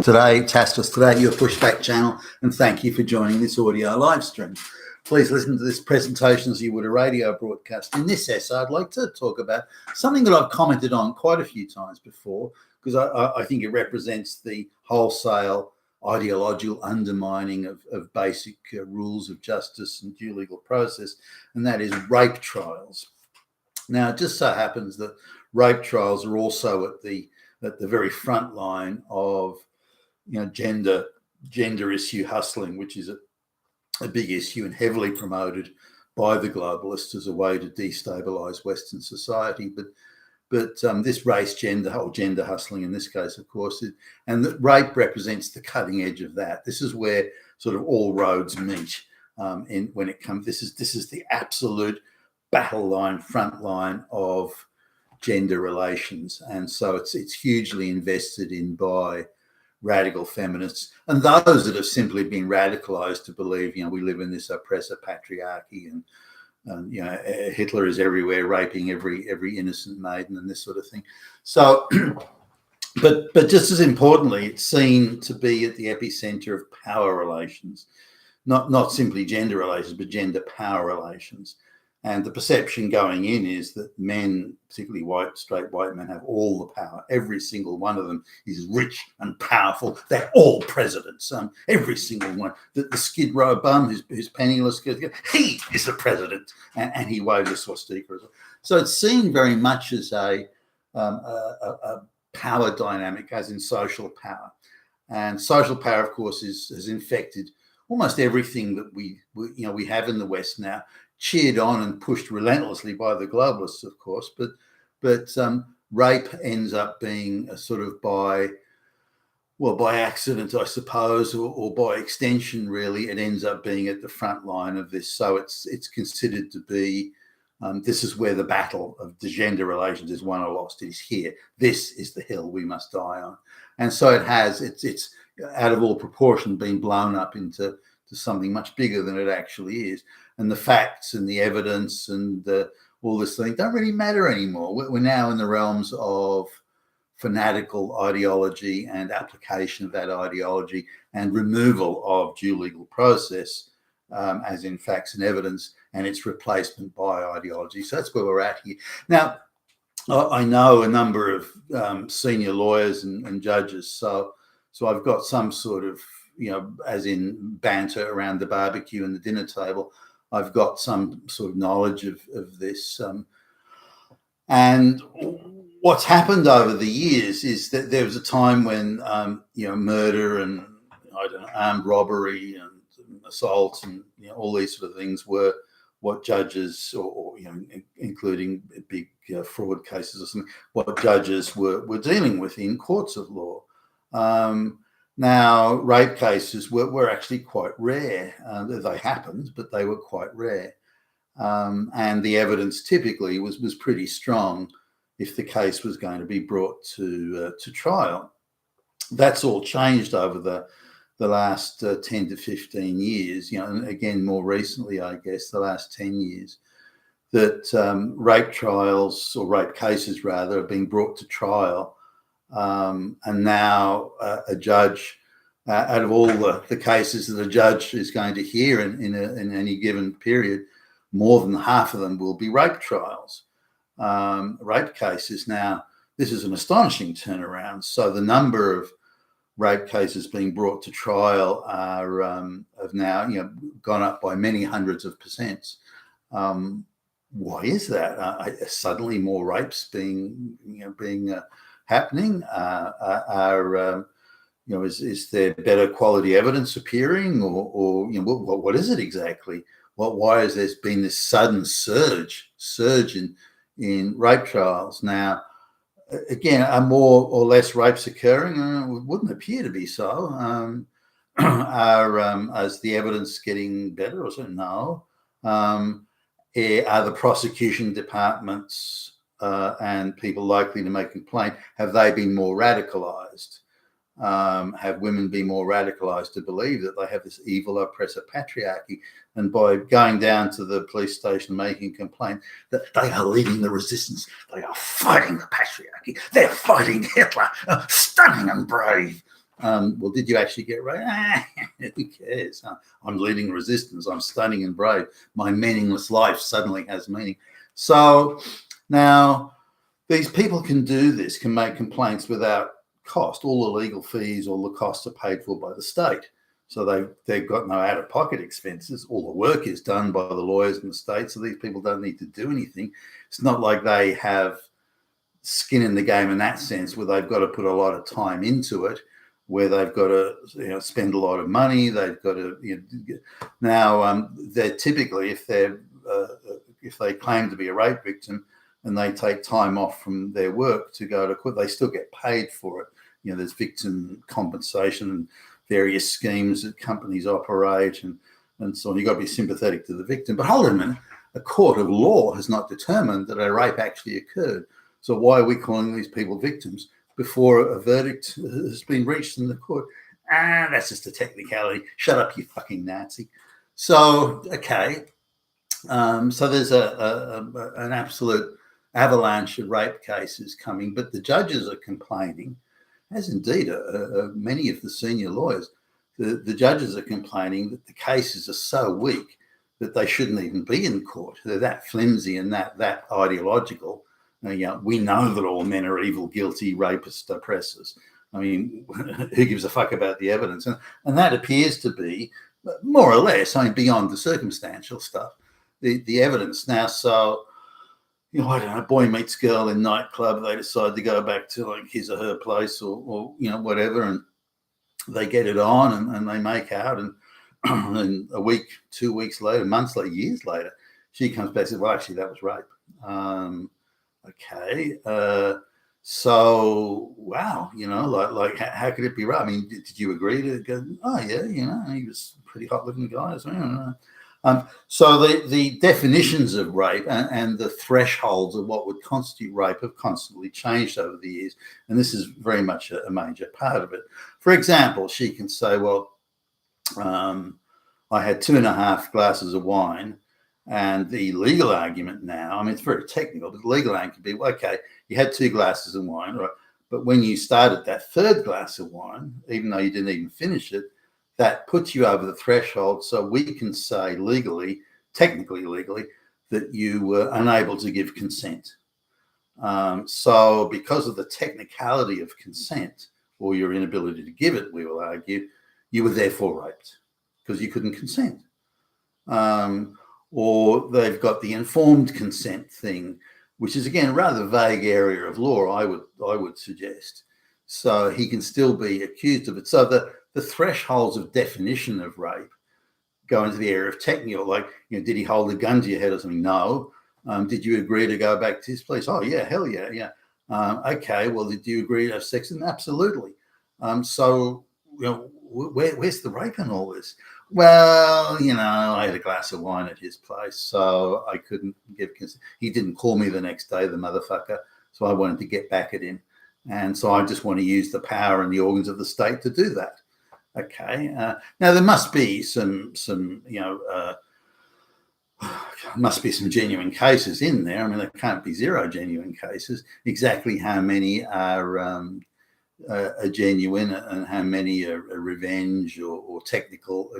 today, Tastus Today, your pushback channel, and thank you for joining this audio live stream. Please listen to this presentation as you would a radio broadcast. In this essay, I'd like to talk about something that I've commented on quite a few times before, because I think it represents the wholesale ideological undermining of basic rules of justice and due legal process, and that is rape trials. Now, it just so happens that rape trials are also at the very front line of gender issue hustling, which is a big issue and heavily promoted by the globalists as a way to destabilize Western society. But this gender hustling in this case, of course, and the rape represents the cutting edge of that. This is where sort of all roads meet. When it comes, this is the absolute battle line, front line of gender relations, and so it's hugely invested in by radical feminists and those that have simply been radicalized to believe we live in this oppressive patriarchy and Hitler is everywhere raping every innocent maiden and this sort of thing. So but just as importantly, it's seen to be at the epicenter of power relations, not simply gender relations, but gender power relations. And the perception going in is that men, particularly straight white men, have all the power. Every single one of them is rich and powerful. They're all presidents. Every single one. The Skid Row bum who's penniless, he is the president, and he waved a swastika. So it's seen very much as a power dynamic, as in social power. And social power, of course, has infected almost everything that we have in the West now, cheered on and pushed relentlessly by the globalists, of course, but rape ends up being a sort of by accident, I suppose, or by extension, really, it ends up being at the front line of this. So it's considered to be this is where the battle of the gender relations is won or lost. It is here. This is the hill we must die on, and so it's out of all proportion been blown up into something much bigger than it actually is. And the facts and the evidence and all this thing don't really matter anymore. We're now in the realms of fanatical ideology and application of that ideology and removal of due legal process as in facts and evidence, and its replacement by ideology. So that's where we're at here. Now, I know a number of senior lawyers and judges, so I've got some sort of, as in banter around the barbecue and the dinner table. I've got some sort of knowledge of this. And what's happened over the years is that there was a time when, murder and, armed robbery and assault and, all these sort of things were what judges or including big fraud cases or something, what judges were dealing with in courts of law. Now, rape cases were actually quite rare. They happened, but they were quite rare. And the evidence typically was pretty strong if the case was going to be brought to trial. That's all changed over the last 10 to 15 years, and again, more recently, I guess, the last 10 years, that rape trials, or rape cases rather, are being brought to trial. And now a judge, out of all the cases that a judge is going to hear in any given period, more than half of them will be rape trials, rape cases. Now, this is an astonishing turnaround. So the number of rape cases being brought to trial have now gone up by many hundreds of percent. Why is that? Suddenly more rapes being happening? Is there better quality evidence appearing, or what is it exactly? Why has there been this sudden surge in rape trials? Now, again, are more or less rapes occurring? It wouldn't appear to be so. Is the evidence getting better or so? No. Are the prosecution departments and people likely to make a complaint, have they been more radicalized? Have women been more radicalized to believe that they have this evil oppressive patriarchy, and by going down to the police station making a complaint that they are leading the resistance, they are fighting the patriarchy, they're fighting Hitler, stunning and brave. Well, did you actually get raped? Who cares? I'm leading resistance. I'm stunning and brave. My meaningless life suddenly has meaning. So now these people can do this, can make complaints without cost. All the legal fees, all the costs are paid for by the state. So they've got no out-of-pocket expenses. All the work is done by the lawyers in the state, so these people don't need to do anything. It's not like they have skin in the game in that sense, where they've got to put a lot of time into it, where they've got to spend a lot of money. They've got to now they're typically, if they claim to be a rape victim and they take time off from their work to go to court, they still get paid for it. There's victim compensation and various schemes that companies operate and so on. You've got to be sympathetic to the victim. But hold on a minute, a court of law has not determined that a rape actually occurred. So why are we calling these people victims before a verdict has been reached in the court? That's just a technicality. Shut up, you fucking Nazi. So, okay. So there's an absolute avalanche of rape cases coming, but the judges are complaining, as indeed many of the senior lawyers. The judges are complaining that the cases are so weak that they shouldn't even be in court. They're that flimsy and that ideological. We know that all men are evil, guilty, rapists, oppressors. I mean, who gives a fuck about the evidence? And that appears to be more or less, beyond the circumstantial stuff, the evidence now. So, I don't know, boy meets girl in nightclub, they decide to go back to like his or her place or whatever, and they get it on and they make out, and and a week, 2 weeks later, months later, years later, she comes back and says, well, actually, that was rape. Okay. So, wow, like how could it be right? I mean, did you agree to go, oh, yeah, he was a pretty hot-looking guy as well. So the definitions of rape and the thresholds of what would constitute rape have constantly changed over the years, and this is very much a major part of it. For example, she can say, well, I had 2.5 glasses of wine, and the legal argument now, it's very technical, but the legal argument could be, well, okay, you had 2 glasses of wine, right? But when you started that 3rd glass of wine, even though you didn't even finish it, that puts you over the threshold. So we can say legally, technically legally, that you were unable to give consent. So because of the technicality of consent, or your inability to give it, we will argue, you were therefore raped because you couldn't consent. Or they've got the informed consent thing, which is, again, a rather vague area of law, I would suggest. So he can still be accused of it. So the thresholds of definition of rape go into the area of technical, like, did he hold a gun to your head or something? No. Did you agree to go back to his place? Oh, yeah, hell yeah, yeah. Okay, well, did you agree to have sex with him? Absolutely. So, where's the rape in all this? Well, I had a glass of wine at his place, so I couldn't give consent. He didn't call me the next day, the motherfucker, so I wanted to get back at him. And so I just want to use the power and the organs of the state to do that. Okay. Now there must be some must be some genuine cases in there. There can't be 0 genuine cases. Exactly how many are genuine and how many are revenge or technical?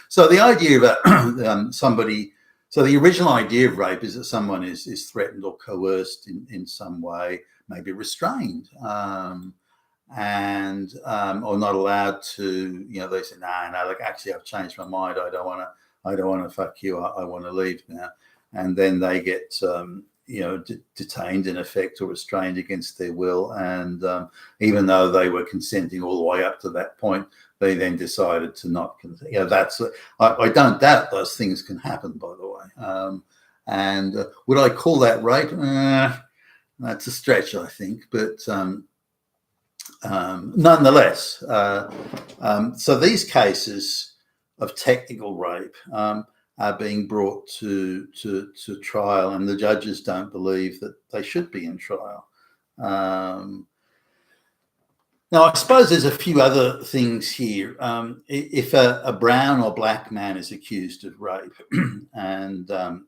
So the idea of somebody. So the original idea of rape is that someone is threatened or coerced in some way, maybe restrained. And or not allowed to, they say, no, look, actually, I've changed my mind. I don't want to fuck you. I want to leave now. And then they get, detained in effect or restrained against their will. And even though they were consenting all the way up to that point, they then decided to not consent. I don't doubt those things can happen, by the way. And would I call that rape? That's a stretch, I think, but. Nonetheless, so these cases of technical rape are being brought to trial, and the judges don't believe that they should be in trial. Now, I suppose there's a few other things here. If a brown or black man is accused of rape and the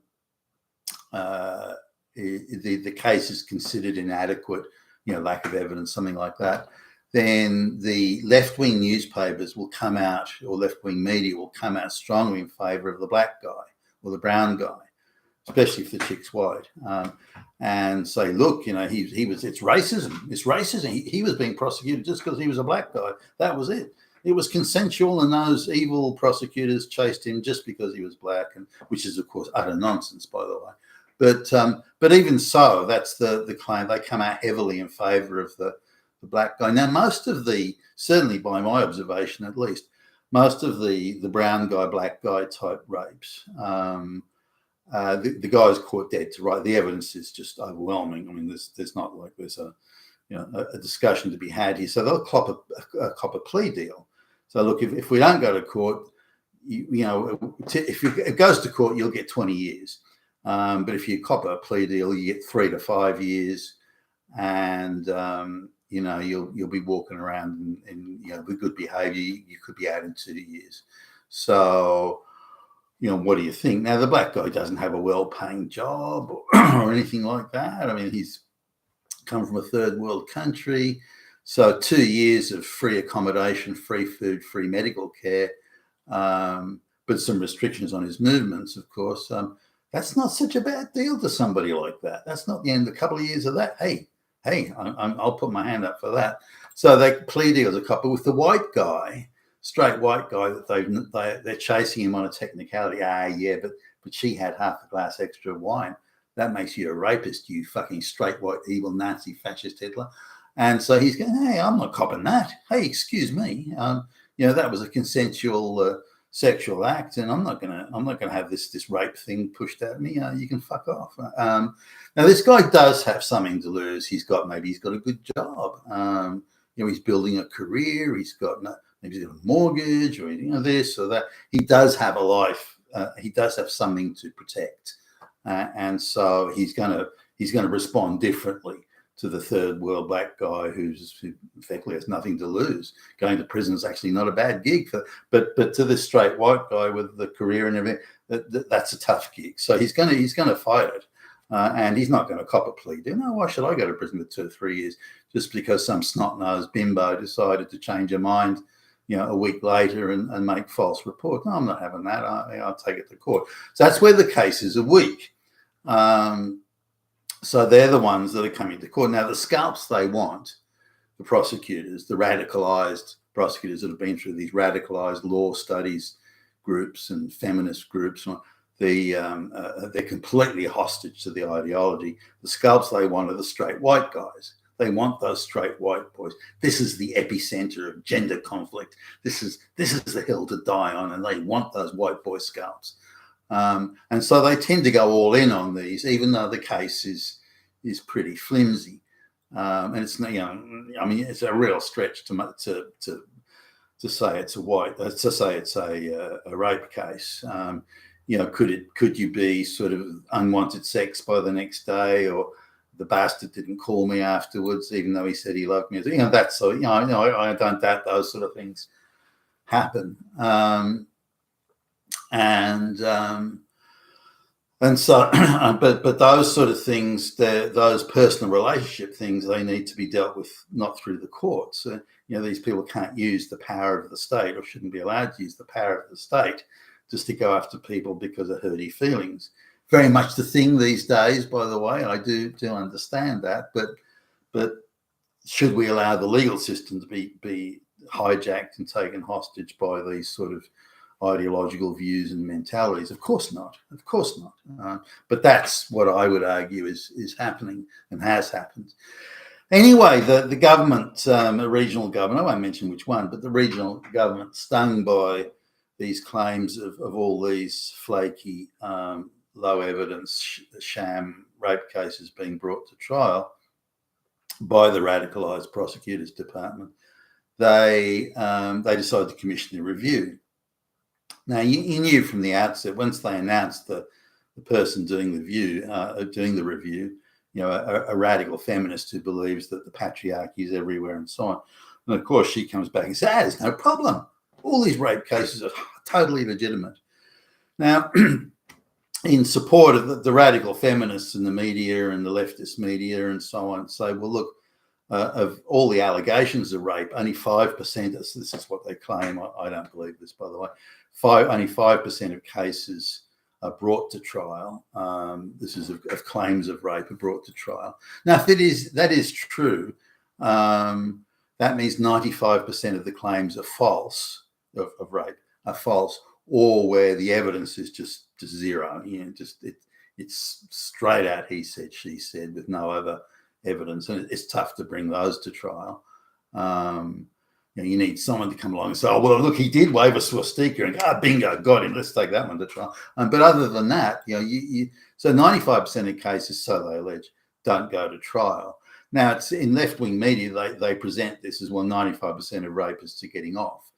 case is considered inadequate, lack of evidence, something like that, then the left-wing newspapers will come out, or left-wing media will come out strongly in favour of the black guy or the brown guy, especially if the chick's white, and say, look, it's racism. It's racism. He was being prosecuted just because he was a black guy. That was it. It was consensual, and those evil prosecutors chased him just because he was black, and which is, of course, utter nonsense, by the way. But even so, that's the claim. They come out heavily in favour of the black guy. Now, most of certainly by my observation at least, most of the brown guy, black guy type rapes, the guy's caught dead to right. The evidence is just overwhelming. I mean, there's not like there's a discussion to be had here. So they'll cop a plea deal. So look, if we don't go to court, if it goes to court, you'll get 20 years. But if you cop a plea deal, you get 3 to 5 years, and you'll be walking around and with good behaviour, you could be out in 2 years. So, what do you think? Now, the black guy doesn't have a well-paying job or anything like that. I mean, he's come from a third world country. So 2 years of free accommodation, free food, free medical care, but some restrictions on his movements, of course. That's not such a bad deal to somebody like that. That's not the end of a couple of years of that. Hey, I'll put my hand up for that. So they plea deals a couple with the white guy, straight white guy, that they're chasing him on a technicality. But she had half a glass extra wine. That makes you a rapist, you fucking straight white evil Nazi fascist Hitler. And so he's going, hey, I'm not copping that. Hey, excuse me. That was a consensual sexual act, and I'm not gonna have this rape thing pushed at me. You can fuck off. Now this guy does have something to lose. Maybe he's got a good job. He's building a career. Maybe he's got a mortgage, or this or that. He does have a life. He does have something to protect, and so he's gonna respond differently to the third world black guy who effectively has nothing to lose. Going to prison is actually not a bad gig, but to this straight white guy with the career and everything, that's a tough gig. So he's gonna fight it, and he's not going to cop a plea deal. No, why should I go to prison for 2 or 3 years just because some snot-nosed bimbo decided to change her mind, a week later and make false reports? No, I'm not having that. I'll take it to court. So that's where the cases are weak. So they're the ones that are coming to court. Now, the scalps they want, the prosecutors, the radicalised prosecutors that have been through these radicalised law studies groups and feminist groups, they're completely hostage to the ideology. The scalps they want are the straight white guys. They want those straight white boys. This is the epicenter of gender conflict. This is the hill to die on, and they want those white boy scalps. And so they tend to go all in on these, even though the case is pretty flimsy. And it's it's a real stretch to say it's a rape case. Could you be sort of unwanted sex by the next day, or the bastard didn't call me afterwards, even though he said he loved me? That's so. I don't doubt those sort of things happen. And so, but those sort of things, those personal relationship things, they need to be dealt with not through the courts. These people can't use the power of the state, or shouldn't be allowed to use the power of the state just to go after people because of hurty feelings. Very much the thing these days, by the way. I do understand that, but should we allow the legal system to be hijacked and taken hostage by these sort of ideological views and mentalities? Of course not. But that's what I would argue is happening and has happened. Anyway, the government, the regional government, I won't mention which one, but the regional government, stung by these claims of all these flaky, low evidence, sham rape cases being brought to trial by the radicalised prosecutors department, they decided to commission a review. Now, you knew from the outset, once they announced the person doing the review, a radical feminist who believes that the patriarchy is everywhere and so on. And of course, she comes back and says, there's no problem. All these rape cases are totally legitimate. Now, in support of the radical feminists in the media and the leftist media and so on, say, well, look, of all the allegations of rape, only 5%. This is what they claim. I don't believe this, by the way. Only 5% of cases are brought to trial. This is of claims of rape are brought to trial. Now, if that is true, that means 95% of the claims are false of rape are false, or where the evidence is just zero. It's straight out he said, she said, with no other evidence, and it's tough to bring those to trial. You need someone to come along and say, "Oh, well, look, he did wave a swastika," and bingo, got him. Let's take that one to trial. But other than that, so 95% of cases, so they allege, don't go to trial. Now, it's in left-wing media, they present this as, well, 95% of rapists are getting off,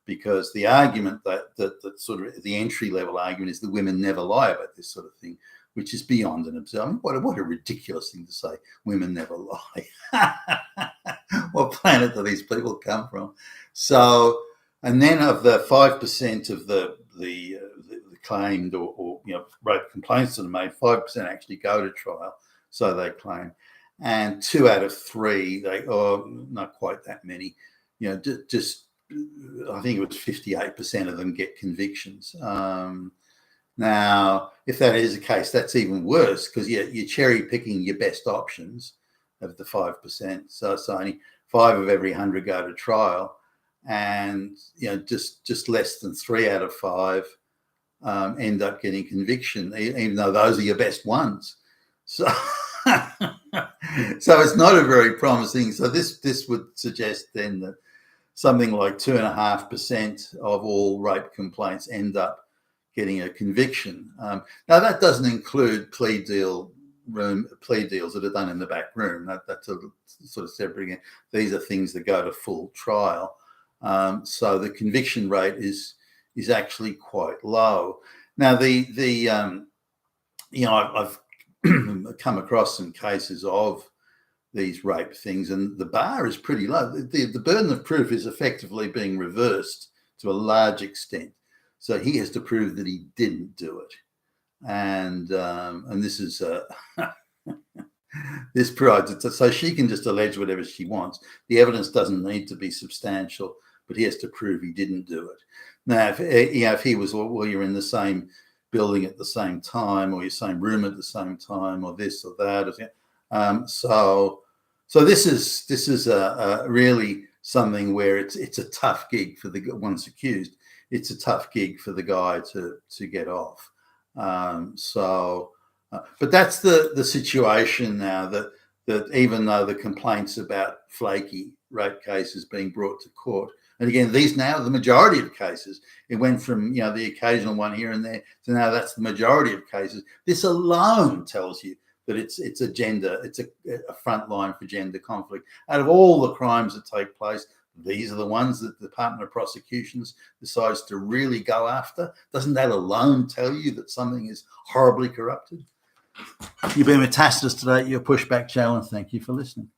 because the argument that sort of the entry-level argument is the women never lie about this sort of thing, which is beyond an absurd. I mean, what a ridiculous thing to say. Women never lie. What planet do these people come from? So, and then of the 5% of the claimed or rape complaints that are made, 5% actually go to trial, so they claim, and 2 out of 3, not quite that many. Just I think it was 58% of them get convictions. Now, if that is the case, that's even worse, because you're cherry picking your best options of the 5%. So only 5 of every 100 go to trial, and just less than 3 out of 5 end up getting conviction, even though those are your best ones. So, so it's not a very promising. So this would suggest then that something like 2.5% of all rape complaints end up getting a conviction. Now, that doesn't include plea deals that are done in the back room. That's a sort of separate. These are things that go to full trial. So the conviction rate is actually quite low. Now, I've come across some cases of these rape things, and the bar is pretty low. The burden of proof is effectively being reversed to a large extent. So he has to prove that he didn't do it, and this is this provides it. So she can just allege whatever she wants. The evidence doesn't need to be substantial, but he has to prove he didn't do it. Now, if he was, well, you're in the same building at the same time, or your same room at the same time, or this or that, so this is really something where it's a tough gig for the once accused. It's a tough gig for the guy to get off. But that's the situation now, that even though the complaints about flaky rape cases being brought to court, and again, these now the majority of cases, it went from the occasional one here and there to now that's the majority of cases. This alone tells you that it's a front line for gender conflict. Out of all the crimes that take place, these are the ones that the Department of Prosecutions decides to really go after. Doesn't that alone tell you that something is horribly corrupted? You've been with Tacitus today, your Pushback Channel, and thank you for listening.